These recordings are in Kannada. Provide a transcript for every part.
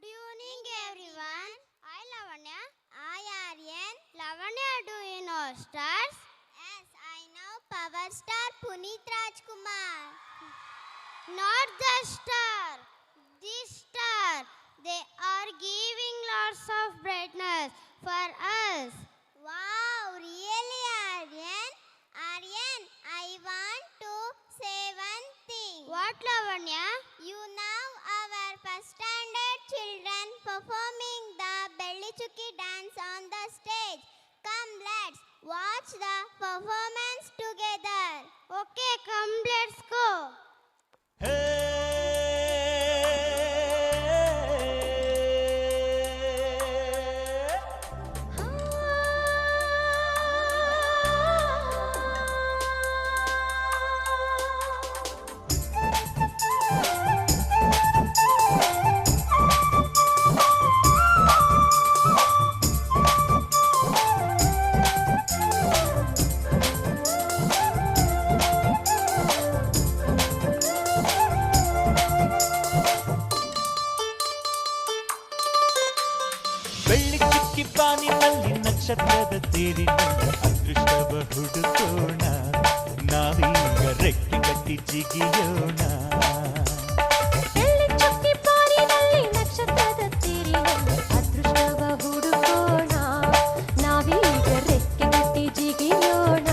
Good evening, everyone. I Lavanya. I Aryan. Lavanya, do you know stars? Yes, I know Power Star Puneet Rajkumar. Not the star. This star. They are giving lots of brightness for us. Wow, really Aryan? Aryan, I want to say one thing. What, Lavanya? You know our first standard children performing the Belli Chukki dance on the stage. Come, let's watch the performance together. Okay, come, let's go. ಬೆಳ್ಳಿ ಚುಕ್ಕಿ ಪಾನಿನಲ್ಲಿ ನಕ್ಷತ್ರದ ತೀರಿನಲ್ಲಿ ಅದೃಷ್ಟವ ಹುಡುಕೋಣ ನಾವೀಗ ರೆಕ್ಕೆ ಕಟ್ಟಿ ಜಿಗಿಯೋಣ ಬೆಳ್ಳಿ ಚುಕ್ಕಿ ಪಾನಿನಲ್ಲಿ ನಕ್ಷತ್ರದ ತೀರಿನಲ್ಲಿ ಅದೃಷ್ಟವ ಹುಡುಕೋಣ ನಾವೀಗ ರೆಕ್ಕೆ ಕಟ್ಟಿ ಜಿಗಿಯೋಣ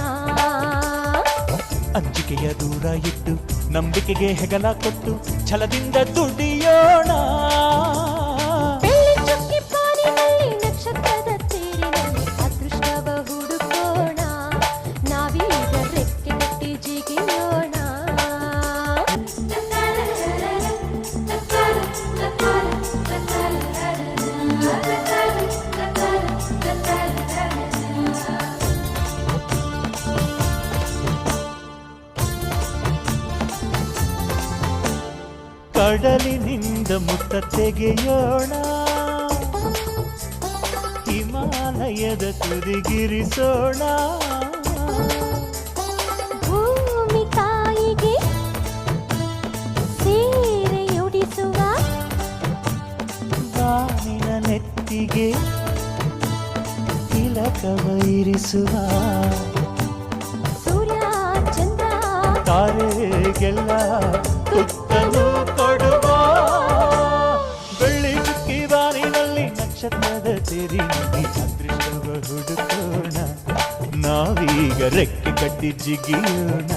ಅಂಜಿಕೆಯ ದೂರ ಇಟ್ಟು ನಂಬಿಕೆಗೆ ಹೆಗಲ ಕೊಟ್ಟು ಛಲದಿಂದ ದುಡಿಯೋಣ ನಕ್ಷತ್ರದ ತೀರಿನಲ್ಲಿ ಅದೃಷ್ಟವ ಹುಡುಕೋಣ ನಾವೀಗ ರೆಕ್ಕೆ ಕಟ್ಟಿ ಜಿಗಿಯೋಣ ಕಡಲಿನಿಂದ ಮುತ್ತ ತೆಗೆಯೋಣ ಹಿಮಾಲಯದ ತುದಿಗಿರಿಸೋಣ ಭೂಮಿ ತಾಯಿಗೆ ಸೀರೆಯುಡಿಸುವ ಬಾನಿನ ನೆತ್ತಿಗೆ ತಿಲಕವ ಇರಿಸುವ ಸೂರ್ಯ ಚಂದ್ರ ತಾರೆಗೆಲ್ಲ ತುತ್ತನ್ನು ಕೊಡುವ ಬೆಳ್ಳಿ ಚುಕ್ಕಿ ಬಾನಿನಲ್ಲಿ ನಕ್ಷತ್ರದ ತೆರಿನಲ್ಲಿ ಅದೃಷ್ಟವ ಹುಡುಕೋಣ ನಾವೀಗ ರೆಕ್ಕೆ ಕಟ್ಟಿ ಜಿಗಿಯೋಣ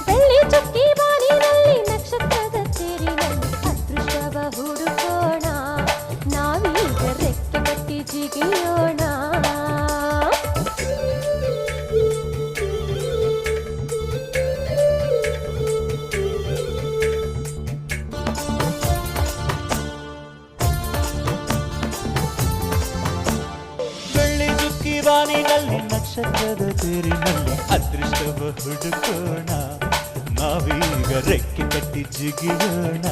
ಬೆಳ್ಳಿ ಚುಕ್ಕಿ ಬಾನಿನಲ್ಲಿ ನಕ್ಷತ್ರದ ತೀರಿನಲ್ಲಿ ಅದೃಷ್ಟವ ಹುಡುಕೋಣ ನಾವೀಗ ರೆಕ್ಕೆ ಕಟ್ಟಿ ಜಿಗಿಯೋಣ ಬೆಳ್ಳಿ ಚುಕ್ಕಿ ಬಾನಿನಲ್ಲಿ ನಕ್ಷತ್ರದ ತೆರಿನಲ್ಲಿ ಅದೃಷ್ಟವ ಹುಡುಕೋಣ ನಾವೀಗ ರೆಕ್ಕೆ ಕಟ್ಟಿ ಜಿಗಿಯೋಣ